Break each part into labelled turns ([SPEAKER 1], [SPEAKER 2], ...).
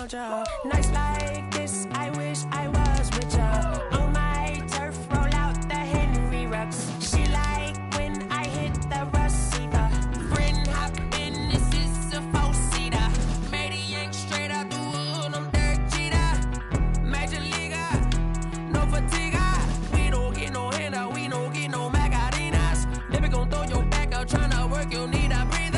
[SPEAKER 1] Nights like this, I wish I was with ya. On my turf, roll out the Henry rocks. She like when I hit the receiver. Friend hop in, this is a four-seater. Made a yank straight out the wood, I'm Derek Jeter. Major leaguer, no fatigue. We don't get no handout, we don't get no Macarinas. Never gon' throw your back out, tryna work, you'll need a breather.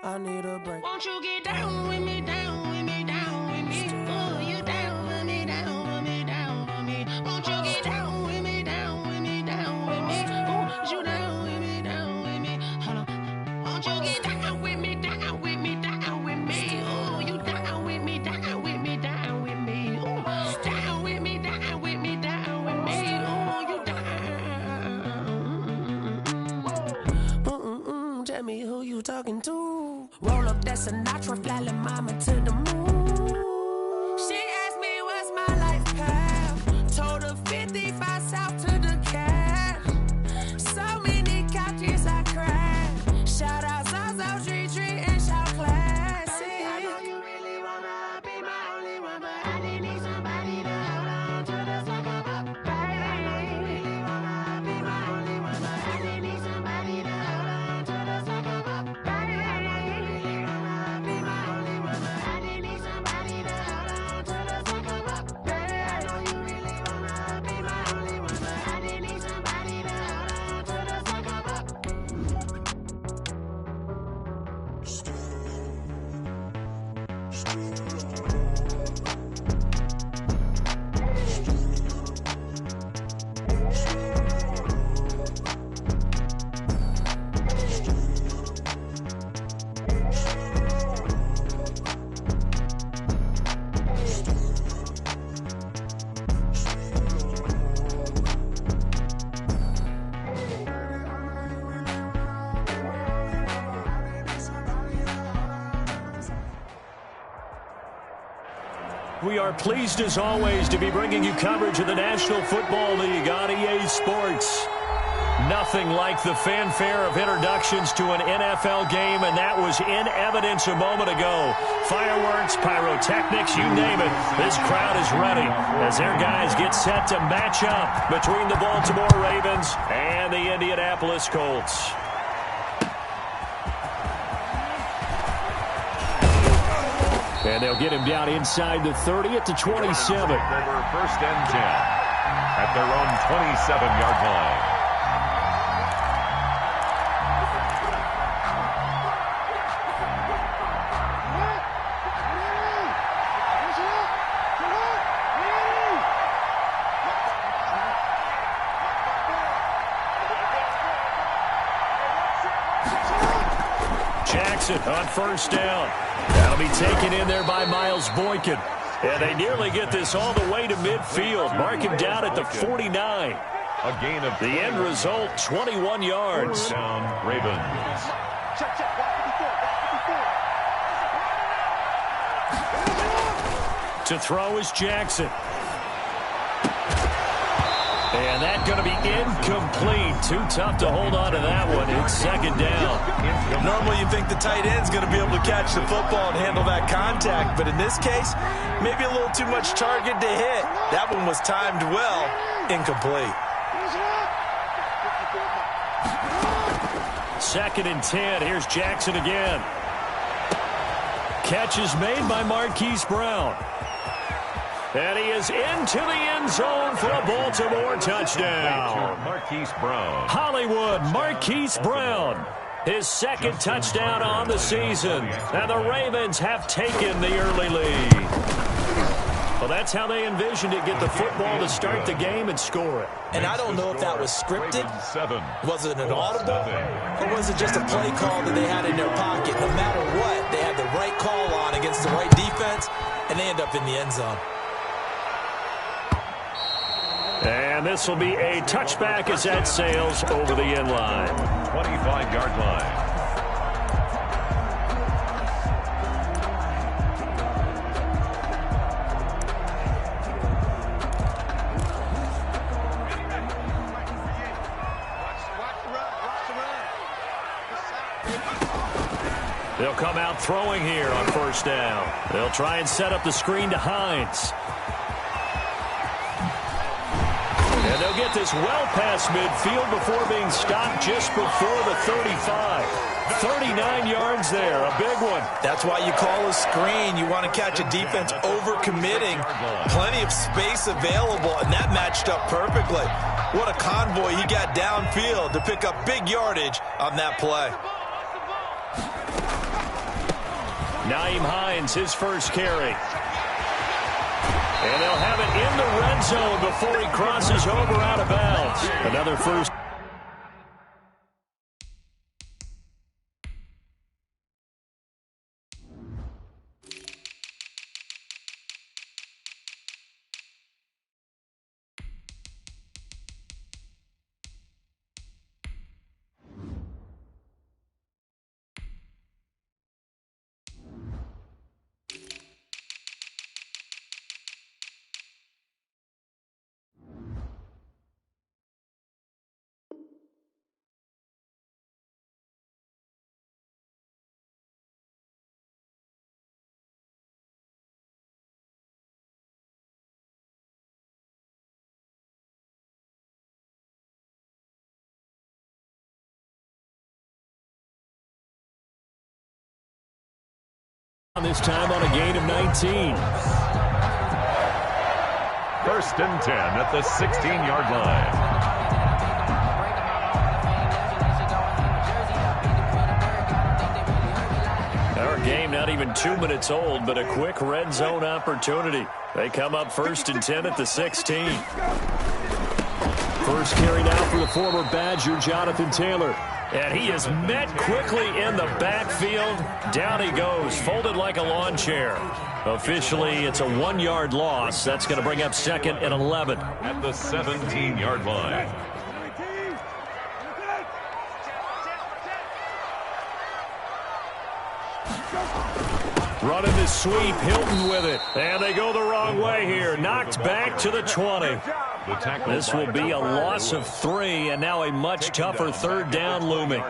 [SPEAKER 1] I need a break. Won't you get down with me, down with me, down with me? Oh, you down with me, down with me, down with me. Won't you get down with me, down with me, down with me? Oh, you down with me, down with me? Hold on. Won't you get down with me, down with me, down with me? Oh, you down with me, down with me, down with me? Oh, down with me, down with me, down with me? Oh, you down. Tell me who you talking to. Roll up that Sinatra, fly la mama to the moon. She asked me what's my life path. Told her 55 south to the cat. So many couches I cried. Shout out South Street and shout classy. I know you really wanna be my only one, but I didn't need somebody to hold on to the second up. I know you really wanna be my only one, but I didn't need somebody to hold on to the second up.
[SPEAKER 2] We are pleased as always to be bringing you coverage of the National Football League on EA Sports. Nothing like the fanfare of introductions to an NFL game, and that was in evidence a moment ago. Fireworks, pyrotechnics, you name it. This crowd is ready as their guys get set to match up between the Baltimore Ravens and the Indianapolis Colts. And they'll get him down inside the 30 at the 27.
[SPEAKER 3] First and 10 at their own 27-yard line.
[SPEAKER 2] Jackson on first down. That'll be taken in there by Miles Boykin. And they nearly get this all the way to midfield. Mark him down at the 49.
[SPEAKER 3] A gain of
[SPEAKER 2] the end result, 21 yards.
[SPEAKER 3] Down Ravens.
[SPEAKER 2] To throw is Jackson. And that's going to be incomplete. Too tough to hold on to that one. It's second down.
[SPEAKER 4] Normally you think the tight end's going to be able to catch the football and handle that contact, but in this case, maybe a little too much target to hit. That one was timed well. Incomplete.
[SPEAKER 2] Second and 10. Here's Jackson again. Catch is made by Marquise Brown. And he is into the end zone for a Baltimore touchdown.
[SPEAKER 3] Marquise Brown.
[SPEAKER 2] Hollywood Marquise Brown. His second touchdown on the season. And the Ravens have taken the early lead. Well, that's how they envisioned it. Get the football to start the game and score it.
[SPEAKER 4] And I don't know if that was scripted. Was it an audible? Or was it just a play call that they had in their pocket? No matter what, they had the right call on against the right defense, and they end up in the end zone.
[SPEAKER 2] And this will be a touchback as that sails over the end line.
[SPEAKER 3] 25-yard line.
[SPEAKER 2] They'll He'll come out throwing here on first down. They'll try and set up the screen to Hines. And they'll get this well past midfield before being stopped just before the 35. 39 yards there, a big one.
[SPEAKER 4] That's why you call a screen. You want to catch a defense over-committing. Plenty of space available, and that matched up perfectly. What a convoy he got downfield to pick up big yardage on that play.
[SPEAKER 2] Nyheim Hines, his first carry. And they'll have it in the red zone before he crosses over out of bounds. Another first. This time on a gain of 19.
[SPEAKER 3] First and 10 at the 16-yard line.
[SPEAKER 2] Our game not even 2 minutes old, but a quick red zone opportunity. They come up first and 10 at the 16. First carry now for the former Badger, Jonathan Taylor. And he is met quickly in the backfield. Down he goes, folded like a lawn chair. Officially, it's a 1-yard loss. That's going to bring up second and 11.
[SPEAKER 3] At the 17-yard line.
[SPEAKER 2] Running the sweep, Hilton with it. And they go the wrong way here. Knocked back to the 20. This will be a loss of 3, and now a much tougher third down looming.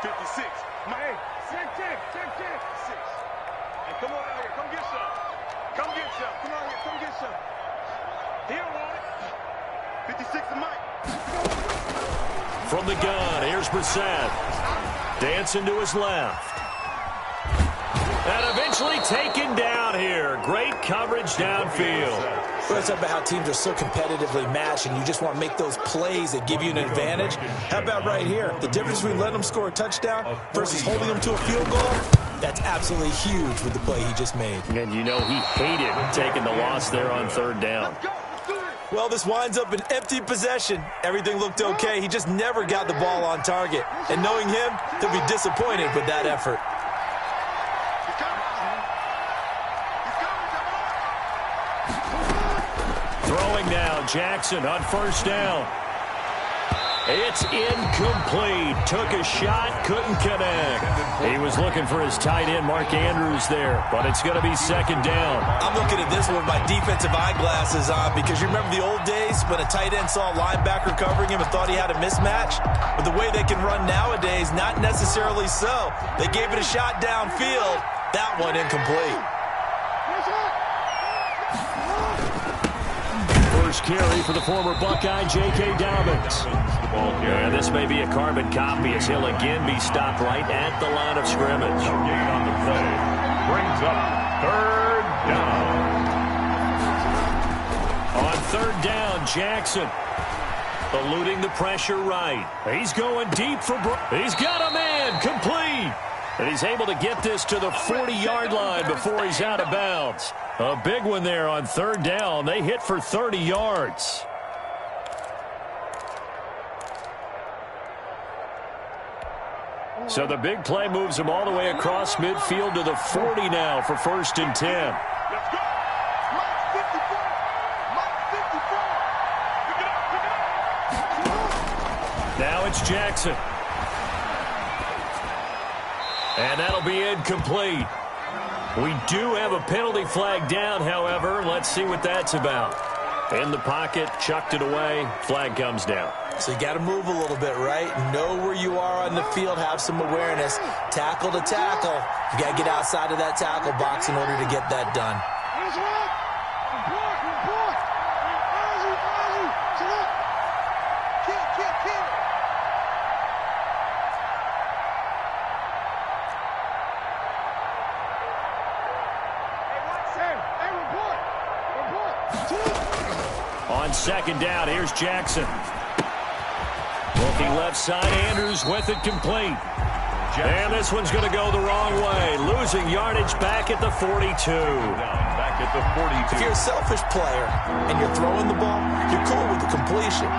[SPEAKER 5] 56. Hey, check. Hey, come on out here. Come get some. Come get some. Come on here. Come get some. He don't want it. 56 to Mike.
[SPEAKER 2] From the gun, here's Brissett. Dancing to his left. And eventually taken down here. Great coverage downfield.
[SPEAKER 4] Let's talk about how teams are so competitively matched, and you just want to make those plays that give you an advantage. How about right here? The difference between letting them score a touchdown versus holding them to a field goal, that's absolutely huge with the play he just made.
[SPEAKER 2] And you know he hated taking the loss there on third down.
[SPEAKER 4] Well, this winds up an empty possession. Everything looked okay. He just never got the ball on target. And knowing him, he'll be disappointed with that effort.
[SPEAKER 2] Throwing now, Jackson on first down. It's incomplete. Took a shot, couldn't connect. He was looking for his tight end, Mark Andrews, there, but it's going to be second down.
[SPEAKER 4] I'm looking at this one with my defensive eyeglasses on because you remember the old days when a tight end saw a linebacker covering him and thought he had a mismatch? But the way they can run nowadays, not necessarily so. They gave it a shot downfield. That one incomplete.
[SPEAKER 2] First carry for the former Buckeye, J.K. Dobbins. And this may be a carbon copy as he'll again be stopped right at the line of scrimmage.
[SPEAKER 3] Gain on the play. Brings up third down.
[SPEAKER 2] On third down, Jackson eluding the pressure right. He's going deep for he's got a man, complete. And he's able to get this to the 40-yard line before he's out of bounds. A big one there on third down. They hit for 30 yards. So the big play moves him all the way across midfield to the 40 now for first and 10.
[SPEAKER 5] Let's go. Mike 54. Pick it up.
[SPEAKER 2] Now it's Jackson. And that'll be incomplete. We do have a penalty flag down, however. Let's see what that's about. In the pocket, chucked it away, flag comes down.
[SPEAKER 4] So you got to move a little bit, right? Know where you are on the field, have some awareness. Tackle to tackle. You got to get outside of that tackle box in order to get that done.
[SPEAKER 2] On second down, here's Jackson. Looking left side, Andrews with it complete. And this one's going to go the wrong way. Losing yardage back at the 42.
[SPEAKER 3] Back at the 42.
[SPEAKER 4] If you're a selfish player and you're throwing the ball, you're cool with the completion.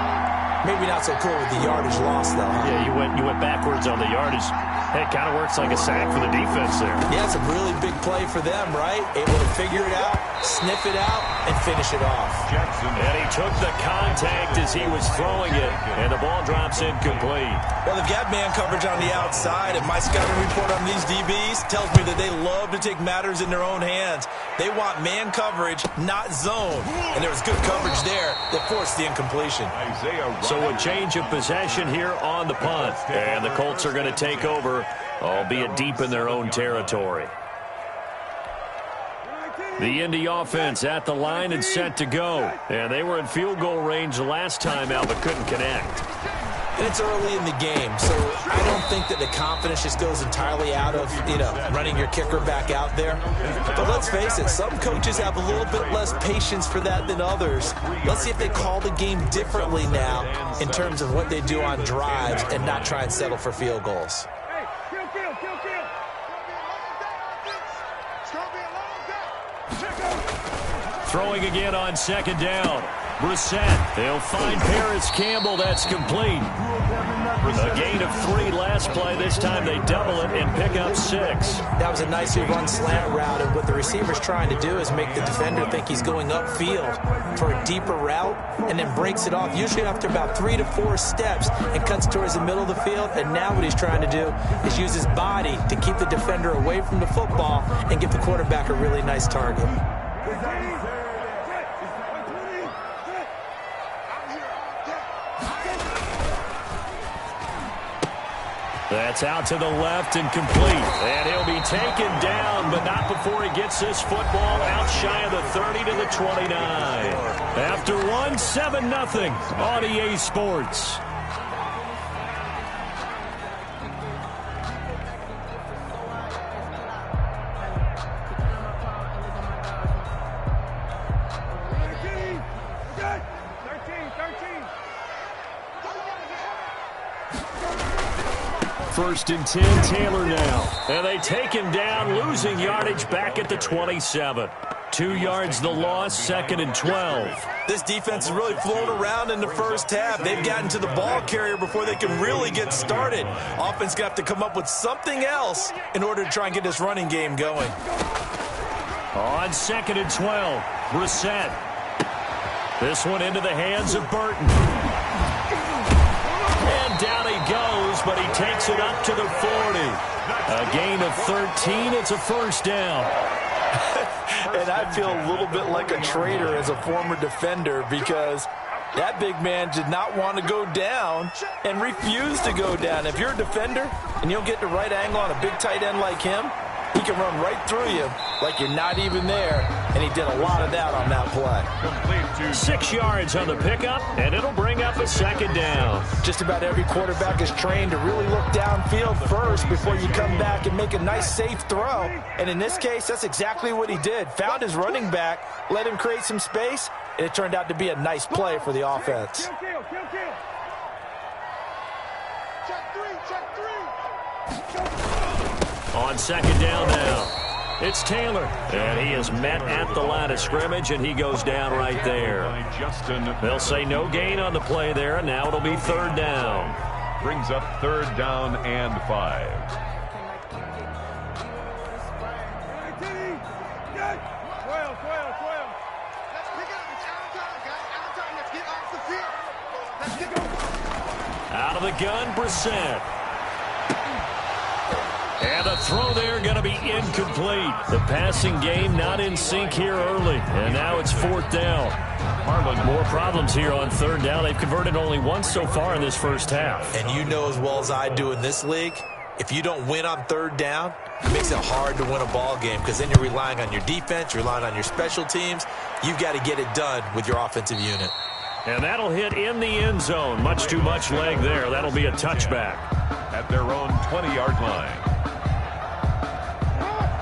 [SPEAKER 4] Maybe not so cool with the yardage loss, though.
[SPEAKER 2] Yeah, you went backwards on the yardage. Hey, it kind of works like a sack for the defense there.
[SPEAKER 4] Yeah, it's a really big play for them, right? Able to figure it out, sniff it out, and finish it off.
[SPEAKER 3] Jackson.
[SPEAKER 2] And he took the contact as he was throwing it, and the ball drops incomplete.
[SPEAKER 4] Well, they've got man coverage on the outside, and my scouting report on these DBs tells me that they love to take matters in their own hands. They want man coverage, not zone. And there was good coverage there that forced the incompletion.
[SPEAKER 2] So a change of possession here on the punt, and the Colts are going to take over, albeit deep in their own territory. The Indy offense at the line and set to go. And they were in field goal range the last time out, but couldn't connect.
[SPEAKER 4] And it's early in the game, so I don't think that the confidence just goes entirely out of, running your kicker back out there. But let's face it, some coaches have a little bit less patience for that than others. Let's see if they call the game differently now in terms of what they do on drives and not try and settle for field goals.
[SPEAKER 2] Throwing again on second down. Brissett, they'll find Paris Campbell. That's complete. A gain of 3 last play. This time they double it and pick up 6.
[SPEAKER 4] That was a nicely run slant route, and what the receiver's trying to do is make the defender think he's going upfield for a deeper route and then breaks it off, usually after about 3 to 4 steps, and cuts towards the middle of the field. And now what he's trying to do is use his body to keep the defender away from the football and give the quarterback a really nice target.
[SPEAKER 2] That's out to the left and complete. And he'll be taken down, but not before he gets this football out shy of the 30 to the 29. After one, 7-0 on EA Sports. First and 10, Taylor now. And they take him down, losing yardage back at the 27. 2 yards the loss, 2nd and 12.
[SPEAKER 4] This defense has really flown around in the first half. They've gotten to the ball carrier before they can really get started. Offense going to have to come up with something else in order to try and get this running game going.
[SPEAKER 2] On 2nd and 12, Brissett. This one into the hands of Burton. And down he goes, but he takes it up to the 40. A gain of 13. It's a first down.
[SPEAKER 4] And I feel a little bit like a traitor as a former defender, because that big man did not want to go down and refused to go down. If you're a defender and you don't get the right angle on a big tight end like him, he can run right through you like you're not even there, and he did a lot of that on that play.
[SPEAKER 2] 6 yards on the pickup, and it'll bring up a second down.
[SPEAKER 4] Just about every quarterback is trained to really look downfield first before you come back and make a nice, safe throw. And in this case, that's exactly what he did. Found his running back, let him create some space, and it turned out to be a nice play for the offense.
[SPEAKER 2] On second down now, it's Taylor. And he is met at the line of scrimmage, and he goes down right there. They'll say no gain on the play there, and now it'll be third down.
[SPEAKER 3] Brings up 3rd down and 5.
[SPEAKER 2] Out of the gun, Brissett. And the throw there going to be incomplete. The passing game not in sync here early. And now it's 4th down. More problems here on 3rd down. They've converted only once so far in this first half.
[SPEAKER 4] And you know as well as I do in this league, if you don't win on 3rd down, it makes it hard to win a ball game because then you're relying on your defense, you're relying on your special teams. You've got to get it done with your offensive unit.
[SPEAKER 2] And that'll hit in the end zone. Much too much leg there. That'll be a touchback.
[SPEAKER 3] At their own 20-yard line.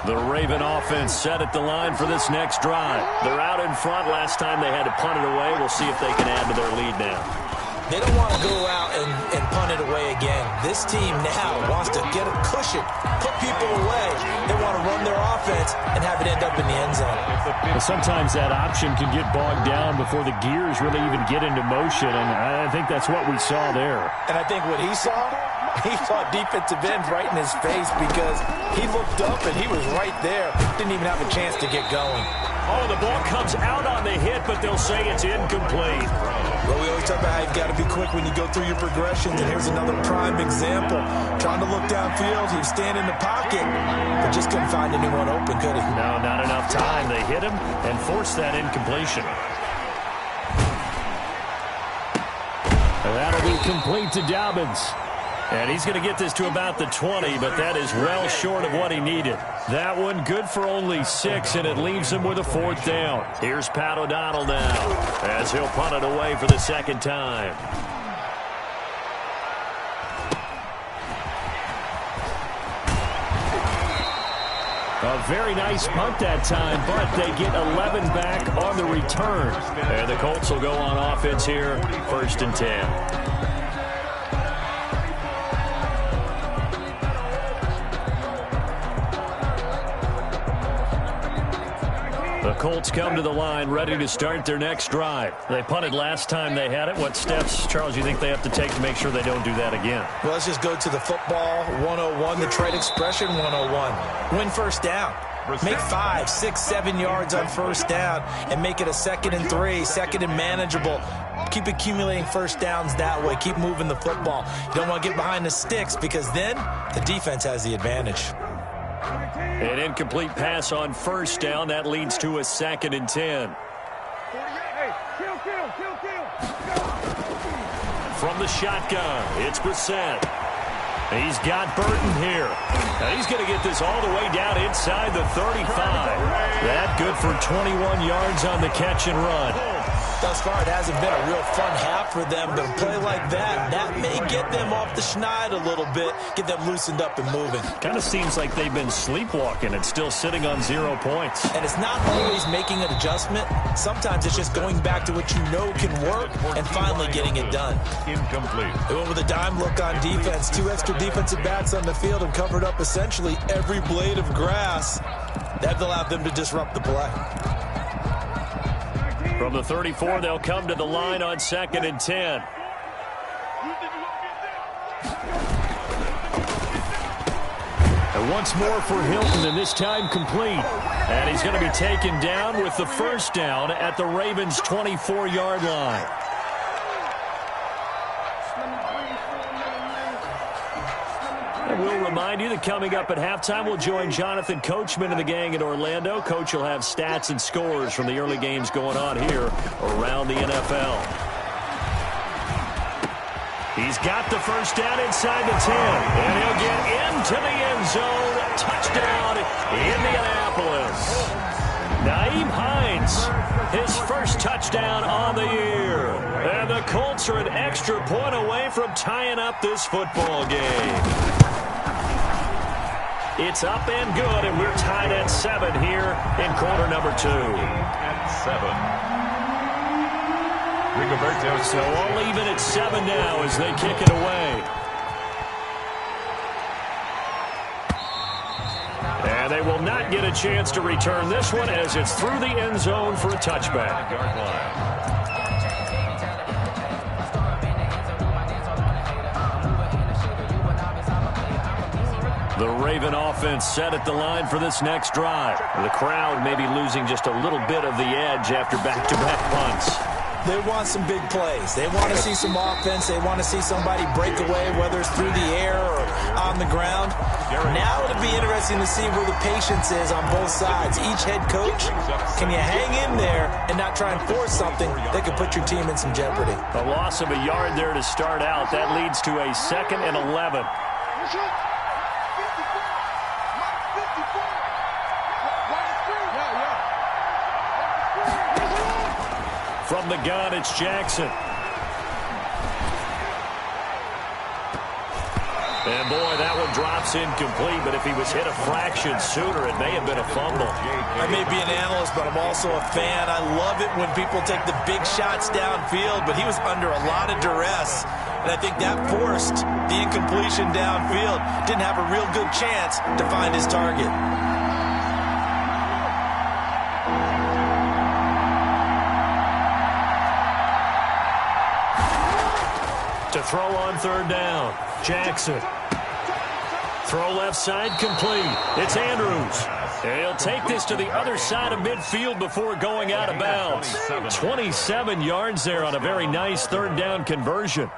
[SPEAKER 2] The Raven offense set at the line for this next drive. They're out in front. Last time they had to punt it away. We'll see if they can add to their lead now.
[SPEAKER 4] They don't want to go out and punt it away again. This team now wants to get a cushion, put people away. They want to run their offense and have it end up in the end zone.
[SPEAKER 2] Well, sometimes that option can get bogged down before the gears really even get into motion, and I think that's what we saw there.
[SPEAKER 4] And I think what he saw defensive end right in his face because he looked up and he was right there. Didn't even have a chance to get going.
[SPEAKER 2] Oh, the ball comes out on the hit, but they'll say it's incomplete.
[SPEAKER 4] Well, we always talk about how you've got to be quick when you go through your progressions, and here's another prime example. Trying to look downfield, he was standing in the pocket, but just couldn't find anyone open, could he?
[SPEAKER 2] No, not enough time. They hit him and forced that incompletion. And that'll be complete to Dobbins. And he's going to get this to about the 20, but that is well short of what he needed. That one good for only 6, and it leaves him with a 4th down. Here's Pat O'Donnell now as he'll punt it away for the 2nd time. A very nice punt that time, but they get 11 back on the return. And the Colts will go on offense here, 1st and 10. The Colts come to the line ready to start their next drive. They punted last time they had it. What steps, Charles, you think they have to take to make sure they don't do that again?
[SPEAKER 4] Well, let's just go to the football 101, the trade expression 101. Win 1st down. Make 5, 6, 7 yards on 1st down and make it a 2nd and 3, 2nd and manageable. Keep accumulating 1st downs that way. Keep moving the football. You don't want to get behind the sticks because then the defense has the advantage.
[SPEAKER 2] An incomplete pass on 1st down. That leads to a 2nd and 10. From the shotgun, it's Brissett. He's got Burton here. Now he's going to get this all the way down inside the 35. That good for 21 yards on the catch and run.
[SPEAKER 4] Thus far, it hasn't been a real fun half for them, but a play like that may get them off the schneid a little bit, get them loosened up and moving.
[SPEAKER 2] Kind of seems like they've been sleepwalking and still sitting on 0 points.
[SPEAKER 4] And it's not always making an adjustment. Sometimes it's just going back to what you know can work and finally getting it done.
[SPEAKER 3] Incomplete.
[SPEAKER 4] They went with a dime look on defense. 2 extra defensive backs on the field and covered up essentially every blade of grass. That allowed them to disrupt the play.
[SPEAKER 2] From the 34, they'll come to the line on 2nd and 10. And once more for Hilton, and this time complete. And he's going to be taken down with the 1st down at the Ravens' 24-yard line. And we'll remind you that coming up at halftime, we'll join Jonathan Coachman and the gang in Orlando. Coach will have stats and scores from the early games going on here around the NFL. He's got the 1st down inside the 10, and he'll get into the end zone. Touchdown, Indianapolis. Nyheim Hines, his 1st touchdown on the year. And the Colts are an extra point away from tying up this football game. It's up and good, and we're tied at 7 here in quarter number 2.
[SPEAKER 3] At 7. Rigoberto.
[SPEAKER 2] So all even at 7 now as they kick it away. And they will not get a chance to return this one as it's through the end zone for a touchback.
[SPEAKER 3] Yard line.
[SPEAKER 2] The Raven offense set at the line for this next drive. The crowd may be losing just a little bit of the edge after back-to-back punts.
[SPEAKER 4] they want some big plays. They want to see some offense. They want to see somebody break away, whether it's through the air or on the ground. Now it'll be interesting to see where the patience is on both sides. Each head coach, can you hang in there and not try and force something that could put your team in some jeopardy?
[SPEAKER 2] A loss of a yard there to start out. That leads to a 2nd and 11. From the gun, it's Jackson. And boy, that one drops incomplete, but if he was hit a fraction sooner, it may have been a fumble.
[SPEAKER 4] I may be an analyst, but I'm also a fan. I love it when people take the big shots downfield, but he was under a lot of duress, and I think that forced the incompletion downfield. Didn't have a real good chance to find his target.
[SPEAKER 2] To throw on 3rd down, Jackson. Throw left side, complete. It's Andrews. And he'll take this to the other side of midfield before going out of bounds. 27 yards there on a very nice 3rd down conversion.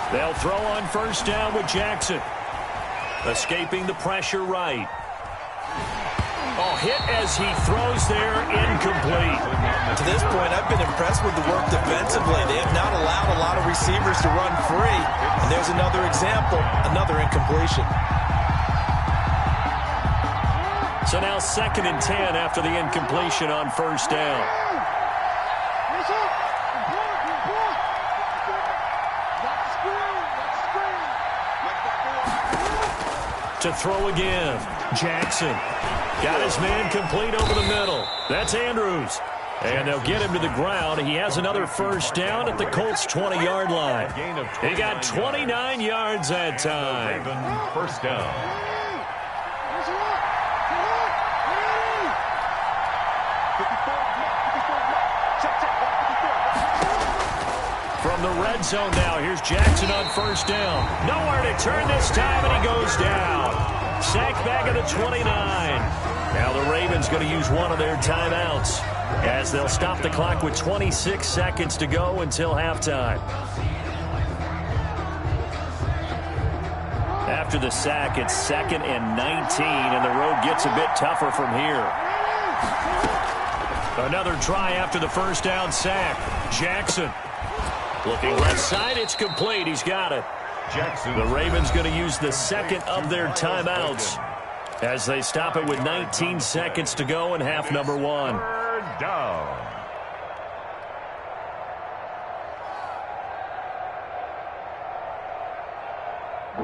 [SPEAKER 2] They'll throw on 1st down with Jackson. Escaping the pressure right. Oh, hit as he throws there, incomplete.
[SPEAKER 4] To this point, I've been impressed with the work defensively. They have not allowed a lot of receivers to run free. And there's another example, another incompletion.
[SPEAKER 2] So now 2nd and 10 after the incompletion on 1st down. To throw again, Jackson. Got his man complete over the middle. That's Andrews. And they'll get him to the ground. He has another 1st down at the Colts' 20-yard line. He got 29 yards that time.
[SPEAKER 3] 1st down.
[SPEAKER 2] From the red zone now, here's Jackson on 1st down. Nowhere to turn this time, and he goes down. Sacked back at the 29. Now the Ravens going to use one of their timeouts as they'll stop the clock with 26 seconds to go until halftime. After the sack, it's 2nd and 19, and the road gets a bit tougher from here. Another try after the 1st down sack. Jackson. Looking left side, it's complete. He's got it.
[SPEAKER 3] Jackson.
[SPEAKER 2] The Ravens going to use the 2nd of their timeouts as they stop it with 19 seconds to go in half number 1.
[SPEAKER 3] 3rd down.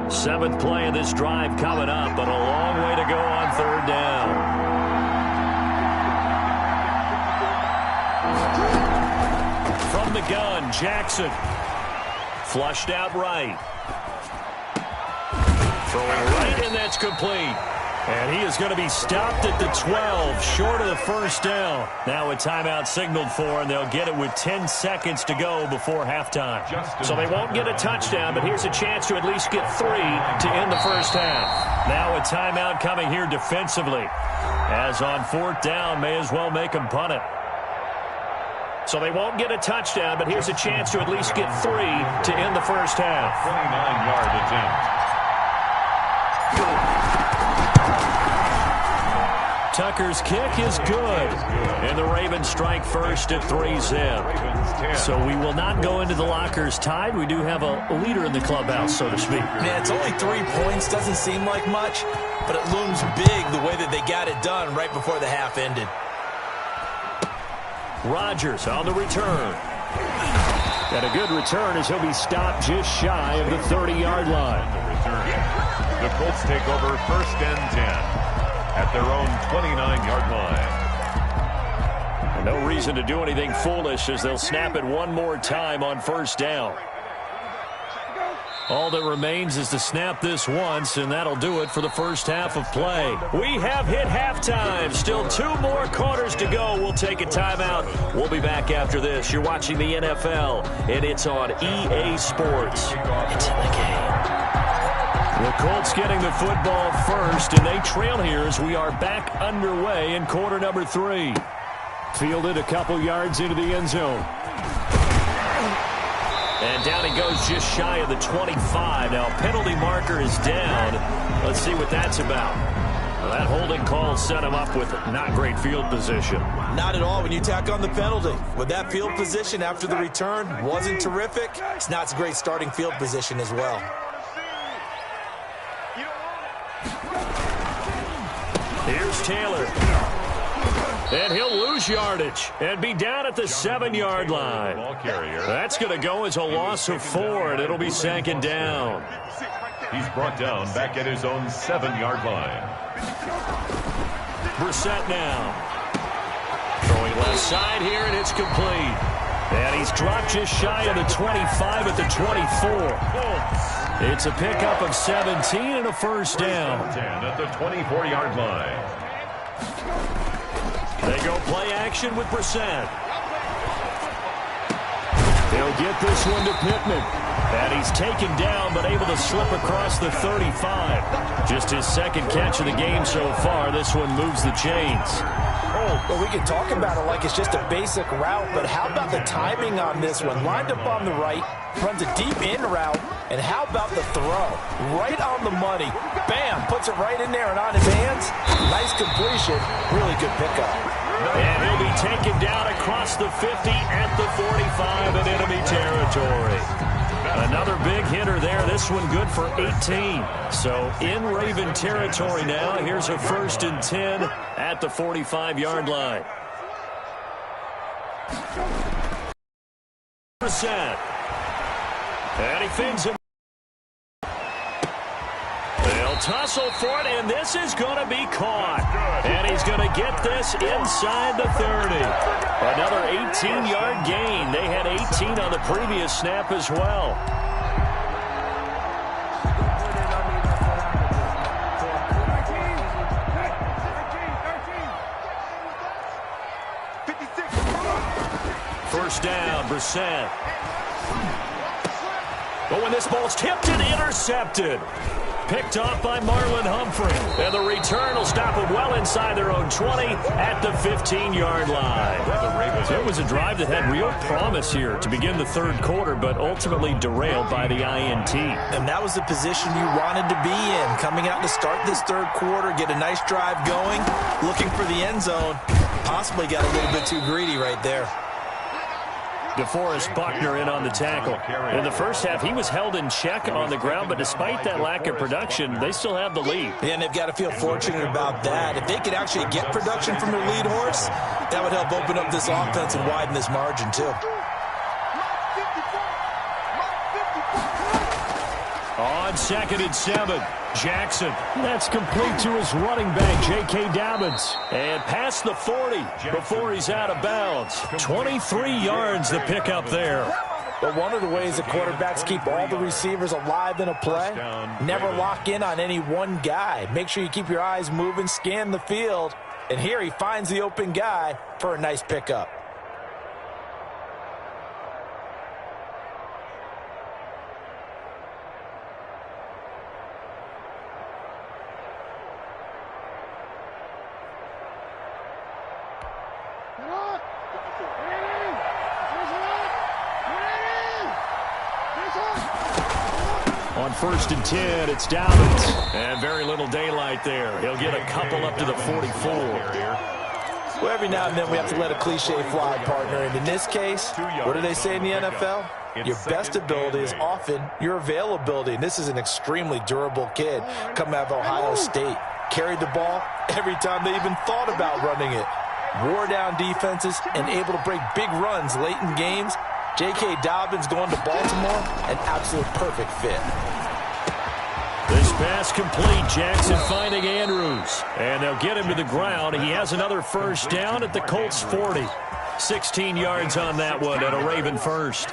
[SPEAKER 2] Seventh play of this drive coming up, but a long way to go on 3rd down. From the gun, Jackson. Flushed out right. Throwing right, and that's complete. And he is going to be stopped at the 12, short of the 1st down. Now a timeout signaled for, and they'll get it with 10 seconds to go before halftime. So they won't get a touchdown, but here's a chance to at least get 3 to end the 1st half. Now a timeout coming here defensively. As on 4th down, may as well make them punt it. So they won't get a touchdown, but here's a chance to at least get 3 to end the 1st half.
[SPEAKER 3] 29-yard attempt.
[SPEAKER 2] Tucker's kick is good. And the Ravens strike first at 3-zip. So we will not go into the lockers tied. We do have a leader in the clubhouse, so to speak.
[SPEAKER 4] Yeah, it's only 3 points. Doesn't seem like much, but it looms big the way that they got it done right before the half ended.
[SPEAKER 2] Rodgers on the return. And a good return as he'll be stopped just shy of the 30-yard line.
[SPEAKER 3] The Colts take over 1st and 10 at their own 29-yard line.
[SPEAKER 2] And no reason to do anything foolish as they'll snap it one more time on 1st down. All that remains is to snap this once, and that'll do it for the first half of play. We have hit halftime. Still 2 more quarters to go. We'll take a timeout. We'll be back after this. You're watching the NFL, and it's on EA Sports. It's in the game. The Colts getting the football first, and they trail here as we are back underway in quarter number 3. Fielded a couple yards into the end zone. And down he goes just shy of the 25. Now, penalty marker is down. Let's see what that's about. Well, that holding call set him up with not great field position.
[SPEAKER 4] Not at all when you tack on the penalty. With that field position after the return wasn't terrific, it's not a great starting field position as well.
[SPEAKER 2] Here's Taylor. And he'll lose yardage and be down at the 7-yard line. That's going to go as a loss of 4, and it'll be second down.
[SPEAKER 3] He's brought down back at his own 7-yard line.
[SPEAKER 2] Brissett now. Throwing left side here, and it's complete. And he's dropped just shy of the 25 at the 24. It's a pickup of 17 and a first down.
[SPEAKER 3] 10 at the 24-yard line.
[SPEAKER 2] They go play action with Brissett. He'll get this one to Pittman. And he's taken down, but able to slip across the 35. Just his second catch of the game so far. This one moves the chains.
[SPEAKER 4] Well, we can talk about it like it's just a basic route, but how about the timing on this one? Lined up on the right, runs a deep in route, and how about the throw? Right on the money. Bam, puts it right in there and on his hands. Nice completion. Really good pickup.
[SPEAKER 2] And he'll be taken down across the 50 at the 45 in enemy territory. Another big hitter there. This one good for 18. So in Raven territory now. Here's a 1st and 10 at the 45-yard line. Brissett. And he feeds him. They'll tussle for it, and this is going to be caught. And he's going to get this inside the 30. Another 18-yard gain. They had 18 on the previous snap as well. First down, Brissett. But when this ball's tipped and intercepted. Picked off by Marlon Humphrey. And the return will stop them well inside their own 20 at the 15-yard line. So it was a drive that had real promise here to begin the third quarter, but ultimately derailed by the INT.
[SPEAKER 4] And that was the position you wanted to be in. Coming out to start this third quarter, get a nice drive going, looking for the end zone. Possibly got a little bit too greedy right there.
[SPEAKER 2] DeForest Buckner in on the tackle. In the first half, he was held in check on the ground, but despite that lack of production, they still have the lead.
[SPEAKER 4] And they've got to feel fortunate about that. If they could actually get production from their lead horse, that would help open up this offense and widen this margin, too.
[SPEAKER 2] On 2nd and 7, Jackson. That's complete to his running back, J.K. Dobbins. And past the 40 before he's out of bounds. 23 yards the pickup there.
[SPEAKER 4] But one of the ways the quarterbacks keep all the receivers alive in a play, never lock in on any one guy. Make sure you keep your eyes moving, scan the field. And here he finds the open guy for a nice pickup.
[SPEAKER 2] On 1st and 10, it's Dobbins. And very little daylight there. He'll get a couple up to the 44.
[SPEAKER 4] Well, every now and then we have to let a cliche fly, partner. And in this case, what do they say in the NFL? Your best ability is often your availability. And this is an extremely durable kid coming out of Ohio State. Carried the ball every time they even thought about running it. Wore down defenses and able to break big runs late in games. J.K. Dobbins going to Baltimore, an absolute perfect fit.
[SPEAKER 2] This pass complete. Jackson finding Andrews. And they'll get him to the ground. He has another first down at the Colts 40. 16 yards on that one and a Raven first.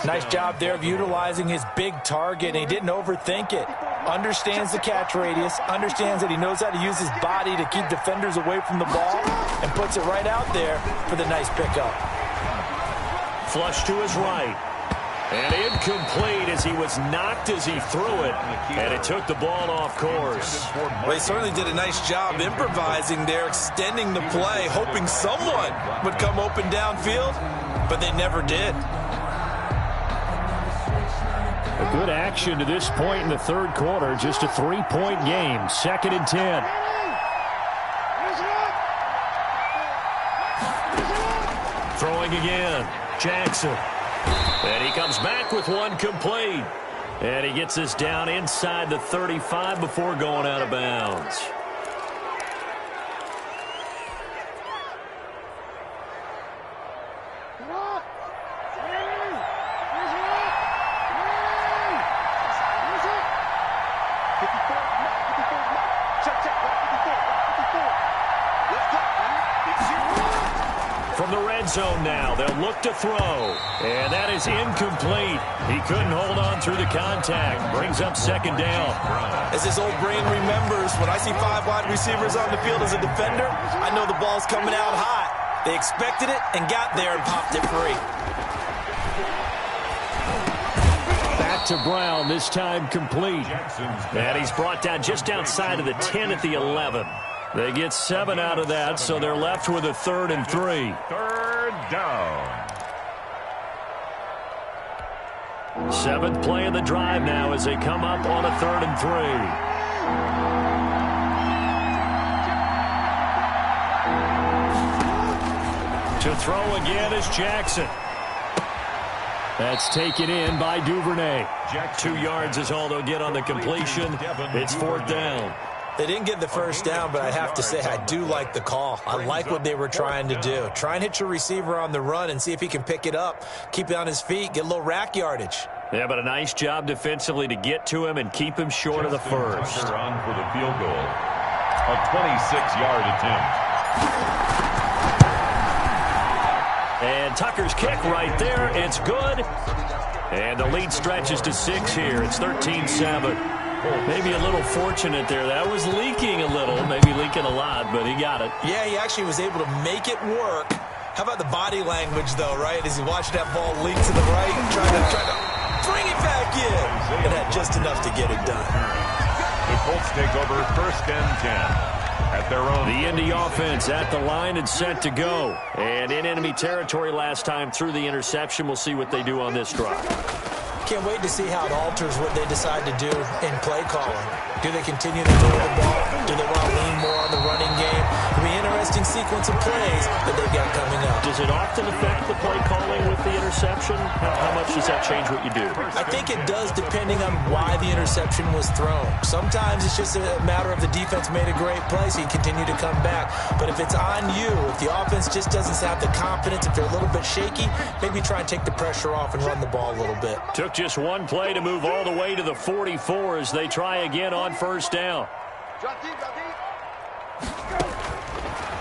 [SPEAKER 4] Nice job there of utilizing his big target, and he didn't overthink it. Understands the catch radius, understands that he knows how to use his body to keep defenders away from the ball, and puts it right out there for the nice pickup.
[SPEAKER 2] Flush to his right. And incomplete as he was knocked as he threw it. And it took the ball off course.
[SPEAKER 4] Well, he certainly did a nice job improvising there, extending the play, hoping someone would come open downfield, but they never did.
[SPEAKER 2] A good action to this point in the third quarter. Just a 3-point game. 2nd and 10. Throwing again. Jackson. And he comes back with one complete. And he gets us down inside the 35 before going out of bounds. From the red zone now, they'll look to throw. And that is incomplete. He couldn't hold on through the contact. Brings up 2nd down.
[SPEAKER 4] As his old brain remembers, when I see 5 wide receivers on the field as a defender, I know the ball's coming out hot. They expected it and got there and popped it free.
[SPEAKER 2] Back to Brown, this time complete. And he's brought down just outside of the 10 at the 11. They get 7 out of that, so they're left with a 3rd and 3.
[SPEAKER 3] 3rd down.
[SPEAKER 2] 7th play of the drive now as they come up on a 3rd and 3. To throw again is Jackson. That's taken in by Duvernay. 2 yards is all they'll get on the completion. It's 4th down.
[SPEAKER 4] They didn't get the first down, but I have to say I do like the call. I like what they were trying to do. Try and hit your receiver on the run and see if he can pick it up, keep it on his feet, get a little rack yardage.
[SPEAKER 2] Yeah, but a nice job defensively to get to him and keep him short of the first.
[SPEAKER 3] On for the field goal. A 26-yard attempt.
[SPEAKER 2] And Tucker's kick right there. It's good. And the lead stretches to 6 here. It's 13-7. Maybe a little fortunate there. That was leaking a little, maybe leaking a lot, but he got it.
[SPEAKER 4] Yeah, he actually was able to make it work. How about the body language, though, right? As he watched that ball leak to the right, trying to bring it back in. And had just enough to get it done.
[SPEAKER 3] The Colts take over 1st and 10 at their own.
[SPEAKER 2] The Indy offense at the line and set to go. And in enemy territory last time through the interception. We'll see what they do on this drive.
[SPEAKER 4] Can't wait to see how it alters what they decide to do in play calling. Do they continue to throw the ball? Do they want to lean more on the running game? It'll be an interesting sequence of plays that they've got coming up.
[SPEAKER 2] Does it often affect the play calling with the interception? How much does that change what you do?
[SPEAKER 4] I think it does, depending on why the interception was thrown. Sometimes it's just a matter of the defense made a great play, so you continue to come back. But if it's on you, if the offense just doesn't have the confidence, if they're a little bit shaky, maybe try and take the pressure off and run the ball a little bit.
[SPEAKER 2] Took just one play to move all the way to the 44 as they try again on 1st down.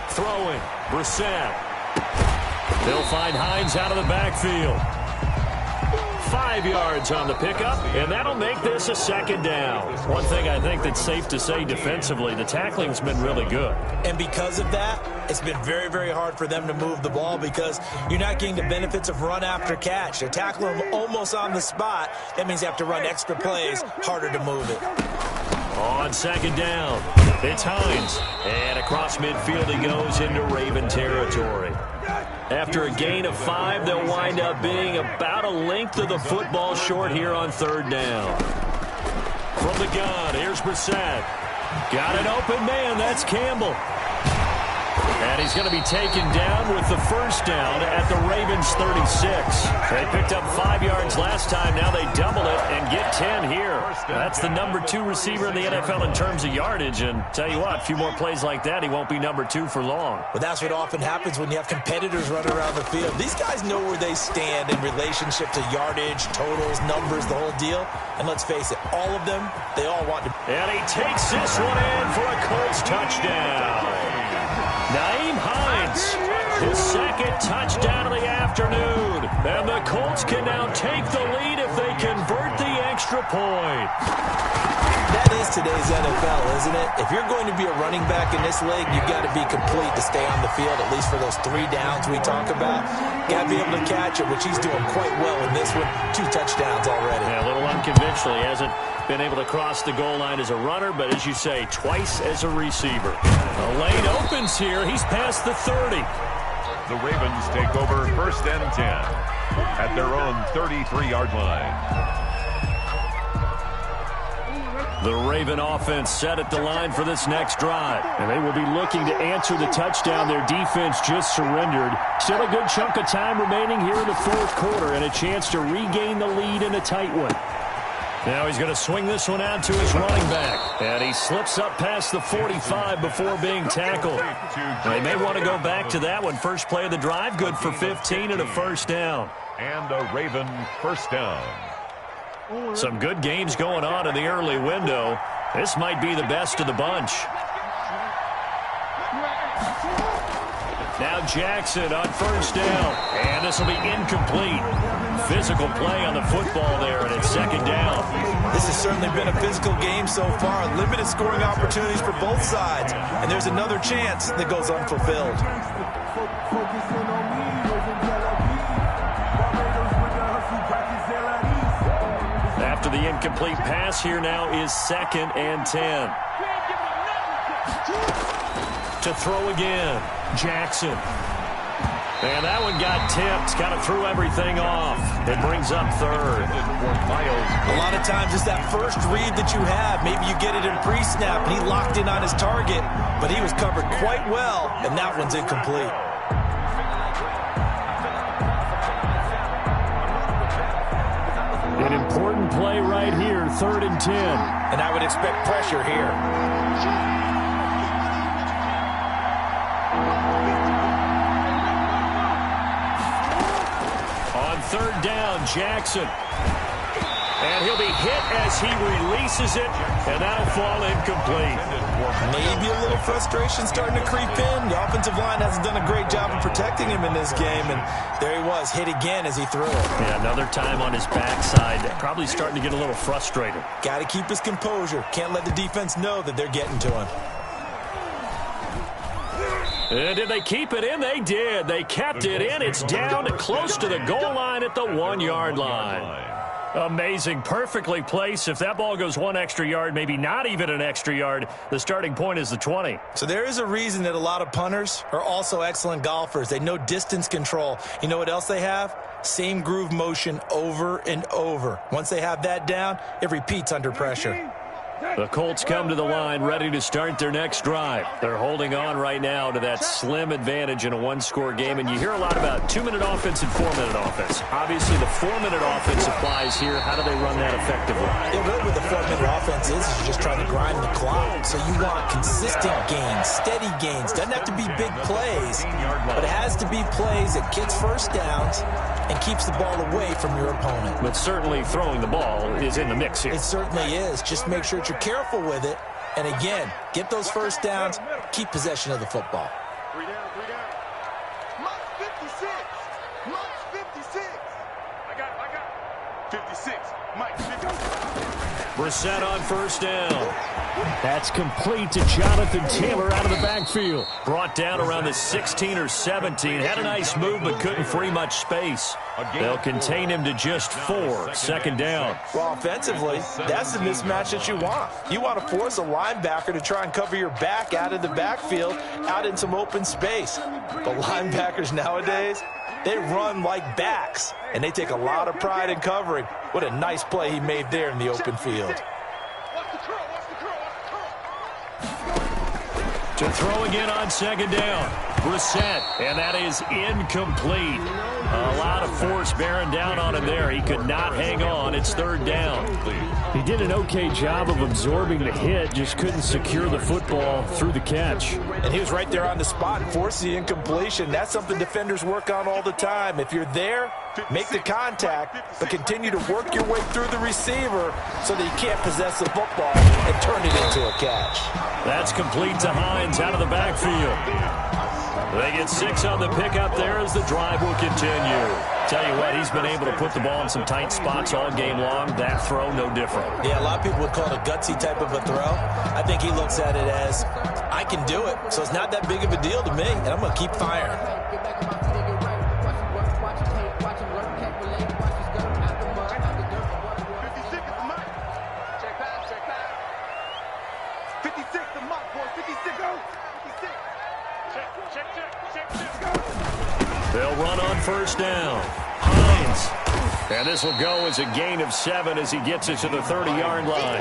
[SPEAKER 2] Throwing, Brissett. They'll find Hines out of the backfield. 5 yards on the pickup, and that'll make this a 2nd down. One thing I think that's safe to say defensively, the tackling's been really good.
[SPEAKER 4] And because of that, it's been very, very hard for them to move the ball because you're not getting the benefits of run after catch. They're tackling them almost on the spot. That means you have to run extra plays, harder to move it.
[SPEAKER 2] On 2nd down, it's Hines. And across midfield he goes into Raven territory. After a gain of 5, they'll wind up being about a length of the football short here on 3rd down. From the gun, here's Brissett. Got an open man, that's Campbell. And he's going to be taken down with the 1st down at the Ravens 36. They picked up 5 yards last time. Now they double it and get 10 here. That's the number 2 receiver in the NFL in terms of yardage. And tell you what, a few more plays like that, he won't be number 2 for long.
[SPEAKER 4] But that's what often happens when you have competitors running around the field. These guys know where they stand in relationship to yardage, totals, numbers, the whole deal. And let's face it, all of them, they all want to.
[SPEAKER 2] And he takes this one in for a Colts touchdown. Nyheim Hines His second touchdown of the afternoon. And the Colts can now take the lead if they convert the extra point.
[SPEAKER 4] That is today's NFL, isn't it? If you're going to be a running back in this league, you've got to be complete to stay on the field, at least for those 3 downs we talk about. Got to be able to catch it, which he's doing quite well in this one. 2 touchdowns already.
[SPEAKER 2] Yeah, a little unconventional. He hasn't been able to cross the goal line as a runner, but as you say, twice as a receiver. The lane opens here. He's past the 30.
[SPEAKER 3] The Ravens take over 1st and 10 at their own 33-yard line.
[SPEAKER 2] The Raven offense set at the line for this next drive. And they will be looking to answer the touchdown their defense just surrendered. Still a good chunk of time remaining here in the 4th quarter and a chance to regain the lead in a tight one. Now he's going to swing this one out to his running back. And he slips up past the 45 before being tackled. They may want to go back to that one. First play of the drive, good for 15 and a first down.
[SPEAKER 3] And a Raven first down.
[SPEAKER 2] Some good games going on in the early window. This might be the best of the bunch. Now Jackson on first down. And this will be incomplete. Physical play on the football there, and it's 2nd down.
[SPEAKER 4] This has certainly been a physical game so far. Limited scoring opportunities for both sides. And there's another chance that goes unfulfilled.
[SPEAKER 2] After the incomplete pass, here now is 2nd and 10. To throw again, Jackson. And that one got tipped, kind of threw everything off. It brings up 3rd.
[SPEAKER 4] A lot of times it's that first read that you have. Maybe you get it in pre-snap, and he locked in on his target, but he was covered quite well, and that one's incomplete.
[SPEAKER 2] An important play right here, 3rd and 10.
[SPEAKER 4] And I would expect pressure here.
[SPEAKER 2] On 3rd down, Jackson. And he'll be hit as he releases it, and that'll fall incomplete.
[SPEAKER 4] Maybe a little frustration starting to creep in. The offensive line hasn't done a great job of protecting him in this game, and there he was, hit again as he threw it.
[SPEAKER 2] Yeah, another time on his backside, probably starting to get a little frustrated.
[SPEAKER 4] Got to keep his composure. Can't let the defense know that they're getting to him.
[SPEAKER 2] And did they keep it in? They did. They kept it in. It's down close to the goal line at the 1-yard line. Amazing. Perfectly placed. If that ball goes 1 extra yard, maybe not even an extra yard, the starting point is the 20.
[SPEAKER 4] So there is a reason that a lot of punters are also excellent golfers. They know distance control. You know what else they have? Same groove motion over and over. Once they have that down, it repeats under pressure.
[SPEAKER 2] The Colts come to the line ready to start their next drive. They're holding on right now to that slim advantage in a 1-score game, and you hear a lot about 2-minute offense and 4-minute offense. Obviously, the 4-minute offense applies here. How do they run that effectively?
[SPEAKER 4] Yeah, really what the 4-minute offense is you're just trying to grind the clock. So you want consistent gains, steady gains. Doesn't have to be big plays, but it has to be plays that gets first downs and keeps the ball away from your opponent.
[SPEAKER 2] But certainly throwing the ball is in the mix here.
[SPEAKER 4] It certainly is. Just make sure that you're careful with it. And again, get those first downs, keep possession of the football.
[SPEAKER 5] 3 down, 3 down. Mark 56. Mark 56. I got it. 56. Mike 56.
[SPEAKER 2] Brissett on first down. That's complete to Jonathan Taylor out of the backfield. Brought down around the 16 or 17. Had a nice move, but couldn't free much space. They'll contain him to just 4. 2nd down.
[SPEAKER 4] Well, offensively, that's the mismatch that you want. You want to force a linebacker to try and cover your back out of the backfield, out in some open space. But linebackers nowadays, they run like backs, and they take a lot of pride in covering. What a nice play he made there in the open field.
[SPEAKER 2] To throw again on 2nd down. Brissett, and that is incomplete. A lot of force bearing down on him there. He could not hang on. It's 3rd down. He did an okay job of absorbing the hit, just couldn't secure the football through the catch.
[SPEAKER 4] And he was right there on the spot and forced the incompletion. That's something defenders work on all the time. If you're there, make the contact, but continue to work your way through the receiver so that he can't possess the football and turn it into a catch.
[SPEAKER 2] That's complete to Hines out of the backfield. They get 6 on the pickup there as the drive will continue. Tell you what, he's been able to put the ball in some tight spots all game long. That throw, no different.
[SPEAKER 4] Yeah, a lot of people would call it a gutsy type of a throw. I think he looks at it as, I can do it, so it's not that big of a deal to me, and I'm going to keep firing.
[SPEAKER 2] They'll run on first down. Hines. And this will go as a gain of 7 as he gets it to the 30-yard line.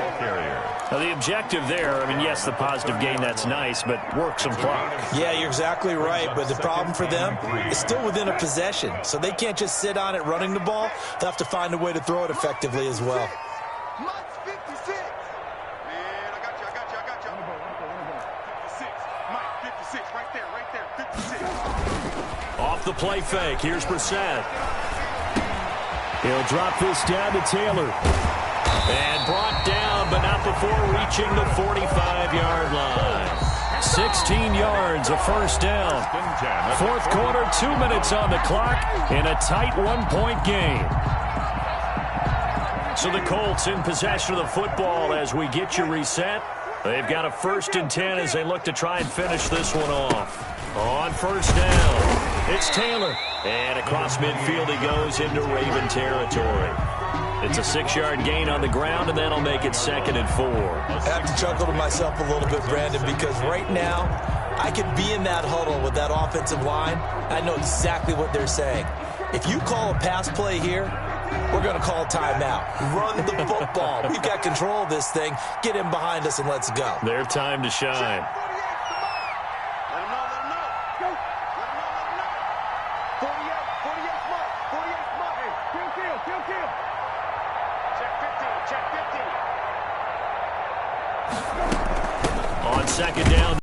[SPEAKER 2] Now, the objective there, I mean, yes, the positive gain, that's nice, but work some clock.
[SPEAKER 4] Yeah, you're exactly right, but the problem for them is still within a possession, so they can't just sit on it running the ball. They'll have to find a way to throw it effectively as well.
[SPEAKER 2] Off the play fake, here's Brissett. He'll drop this down to Taylor. And brought down, but not before reaching the 45-yard line. 16 yards, a first down. Fourth quarter, 2 minutes on the clock in a tight 1-point game. So the Colts in possession of the football as we get you reset. They've got a 1st and 10 as they look to try and finish this one off. On first down, it's Taylor. And across midfield he goes into Raven territory. It's a 6-yard gain on the ground, and that'll make it 2nd and 4.
[SPEAKER 4] I have to chuckle to myself a little bit, Brandon, because right now I could be in that huddle with that offensive line. I know exactly what they're saying. If you call a pass play here, we're going to call timeout. Run the football. We've got control of this thing. Get in behind us and let's go.
[SPEAKER 2] Their time to shine. On second down,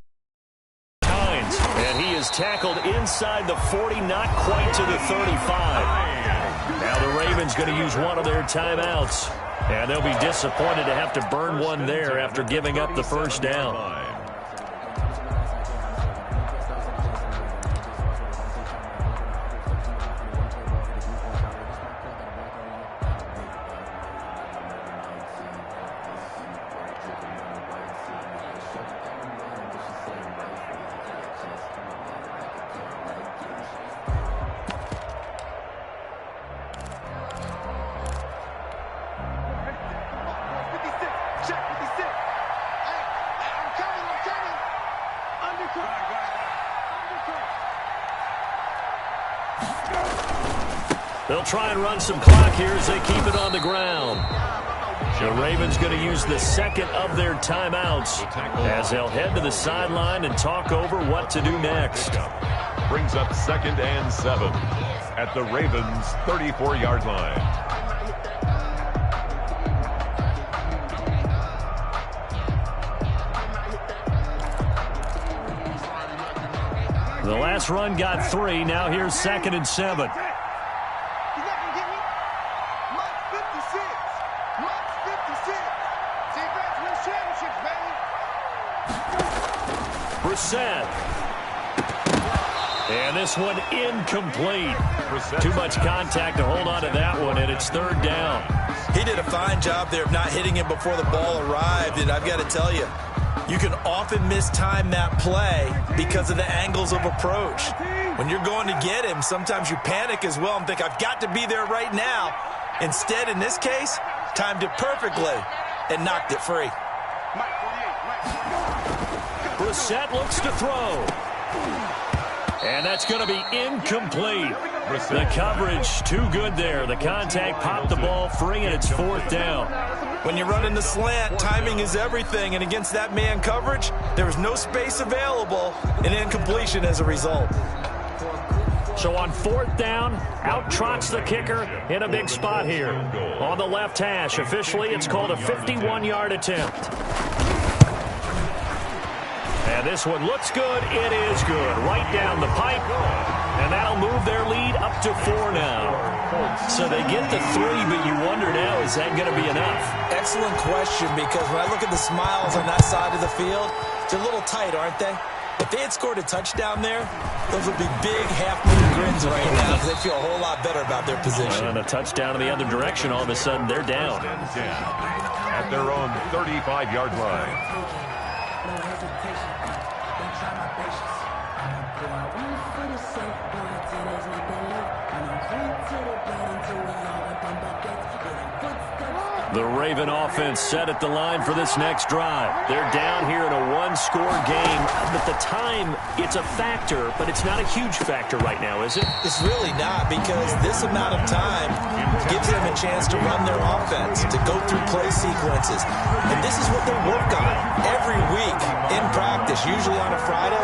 [SPEAKER 2] Hines, and he is tackled inside the 40, not quite to the 35. Now the Ravens going to use one of their timeouts, and they'll be disappointed to have to burn one there after giving up the first down. They'll try and run some clock here as they keep it on the ground. The Ravens going to use the 2nd of their timeouts as they'll head to the sideline and talk over what to do next.
[SPEAKER 3] Brings up 2nd and 7 at the Ravens' 34-yard line.
[SPEAKER 2] The last run got 3. Now here's 2nd and 7. Brissett. And this one incomplete. Too much contact to hold on to that one, and it's 3rd down.
[SPEAKER 4] He did a fine job there of not hitting him before the ball arrived, and I've got to tell you, you can often mistime that play because of the angles of approach. When you're going to get him, sometimes you panic as well and think, I've got to be there right now. Instead, in this case, timed it perfectly and knocked it free.
[SPEAKER 2] Brissett looks to throw. And that's going to be incomplete. The coverage too good there. The contact popped the ball free, and it's 4th down.
[SPEAKER 4] When you're running the slant, timing is everything, and against that man coverage, there was no space available, and incompletion as a result.
[SPEAKER 2] So on 4th down, out trots the kicker in a big spot here. On the left hash, officially it's called a 51-yard attempt. And this one looks good. It is good. Right down the pipe. And that'll move their lead up to 4 now. So they get the 3, but you wonder now, is that going to be enough?
[SPEAKER 4] Excellent question, because when I look at the smiles on that side of the field, they're a little tight, aren't they? If they had scored a touchdown there, those would be big half-moon grins right now because they feel a whole lot better about their position.
[SPEAKER 2] And a touchdown in the other direction, all of a sudden they're down.
[SPEAKER 3] At their own 35-yard line.
[SPEAKER 1] No hesitation. Don't try my patience. I went for the safe, boy, today's not the left. And I'm free to the bed until we all up on buckets.
[SPEAKER 2] The Raven offense set at the line for this next drive. They're down here in a one-score game. But the time, it's a factor, but it's not a huge factor right now, is it?
[SPEAKER 4] It's really not, because this amount of time gives them a chance to run their offense, to go through play sequences. And this is what they work on every week in practice, usually on a Friday.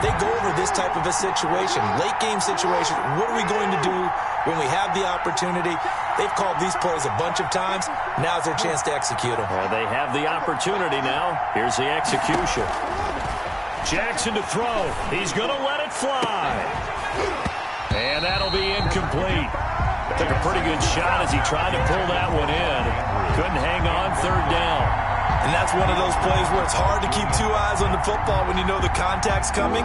[SPEAKER 4] They go over this type of a situation, late-game situation. What are we going to do when we have the opportunity? They've called these plays a bunch of times. Now's their chance to execute them.
[SPEAKER 2] Well, they have the opportunity now. Here's the execution. Jackson to throw. He's going to let it fly. And that'll be incomplete. Took a pretty good shot as he tried to pull that one in. Couldn't hang on third down.
[SPEAKER 4] And that's one of those plays where it's hard to keep two eyes on the football when you know the contact's coming,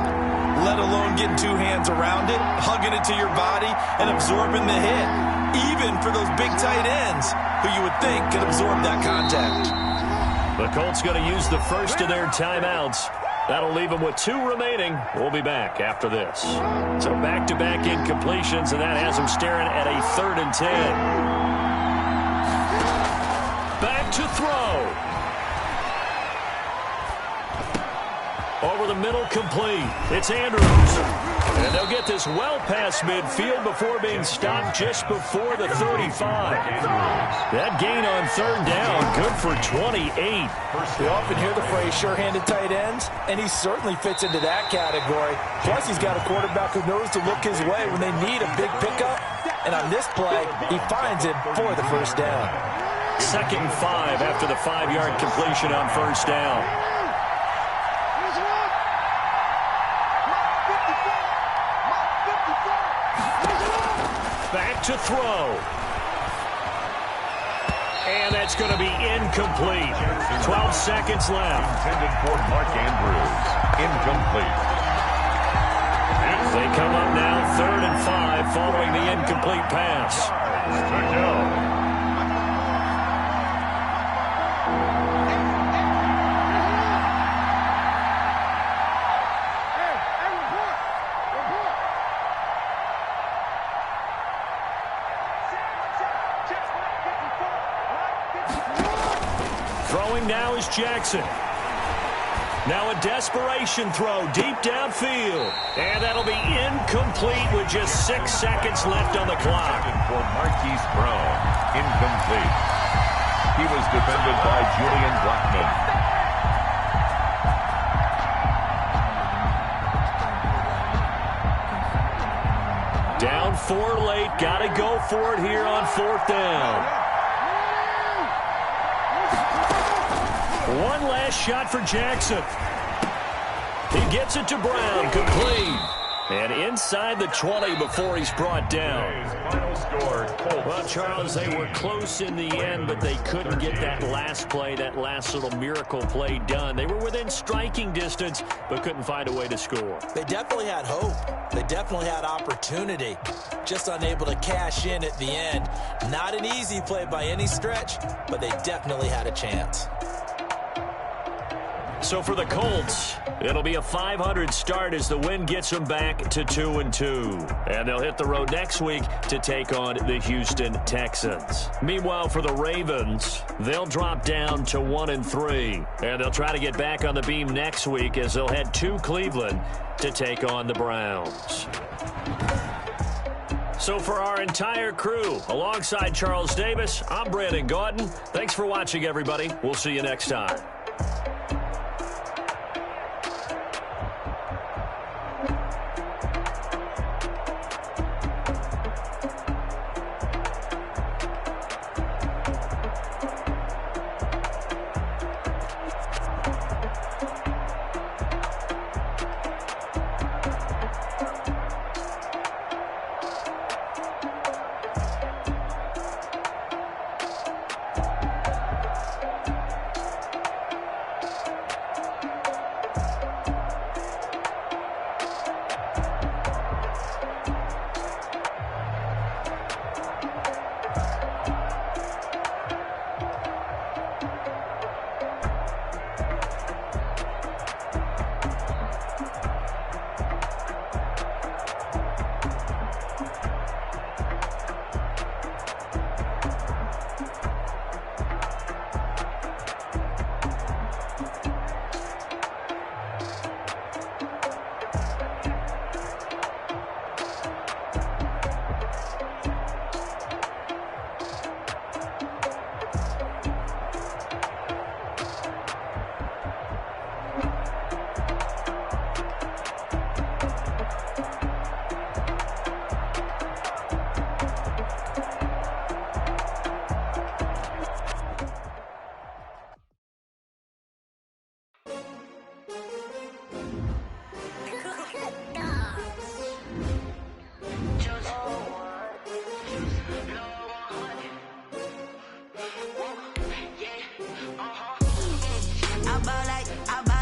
[SPEAKER 4] let alone getting two hands around it, hugging it to your body, and absorbing the hit. Even for those big tight ends who you would think could absorb that contact.
[SPEAKER 2] The Colts going to use the first of their timeouts. That'll leave them with 2 remaining. We'll be back after this. So back-to-back incompletions, and that has them staring at a 3rd and 10. Back to throw. Over the middle, complete. It's Andrews. And they'll get this well past midfield before being stopped just before the 35. That gain on 3rd down, good for 28.
[SPEAKER 4] We often hear the phrase sure-handed tight ends, and he certainly fits into that category. Plus, he's got a quarterback who knows to look his way when they need a big pickup. And on this play, he finds it for the 1st down.
[SPEAKER 2] 2nd and 5 after the 5-yard completion on 1st down. Back to throw. And that's going to be incomplete. 12 seconds left.
[SPEAKER 3] Intended for Mark Andrews. Incomplete.
[SPEAKER 2] They come up now 3rd and 5 following the incomplete pass. Throwing now is Jackson. Now a desperation throw deep downfield. And that'll be incomplete with just 6 seconds left on the clock.
[SPEAKER 3] For Marquise Brown. Incomplete. He was defended by Julian Blackman.
[SPEAKER 2] Down 4 late. Got to go for it here on 4th down. One last shot for Jackson. He gets it to Brown, complete. And inside the 20 before he's brought down.
[SPEAKER 3] Final score, Colts.
[SPEAKER 2] Well, Charles, they were close in the end, but they couldn't get that last play, that last little miracle play done. They were within striking distance, but couldn't find a way to score.
[SPEAKER 4] They definitely had hope. They definitely had opportunity. Just unable to cash in at the end. Not an easy play by any stretch, but they definitely had a chance.
[SPEAKER 2] So for the Colts, it'll be a .500 start as the win gets them back to 2-2. And they'll hit the road next week to take on the Houston Texans. Meanwhile, for the Ravens, they'll drop down to 1-3. And they'll try to get back on the beam next week as they'll head to Cleveland to take on the Browns. So for our entire crew, alongside Charles Davis, I'm Brandon Gaudin. Thanks for watching, everybody. We'll see you next time.
[SPEAKER 1] I ball like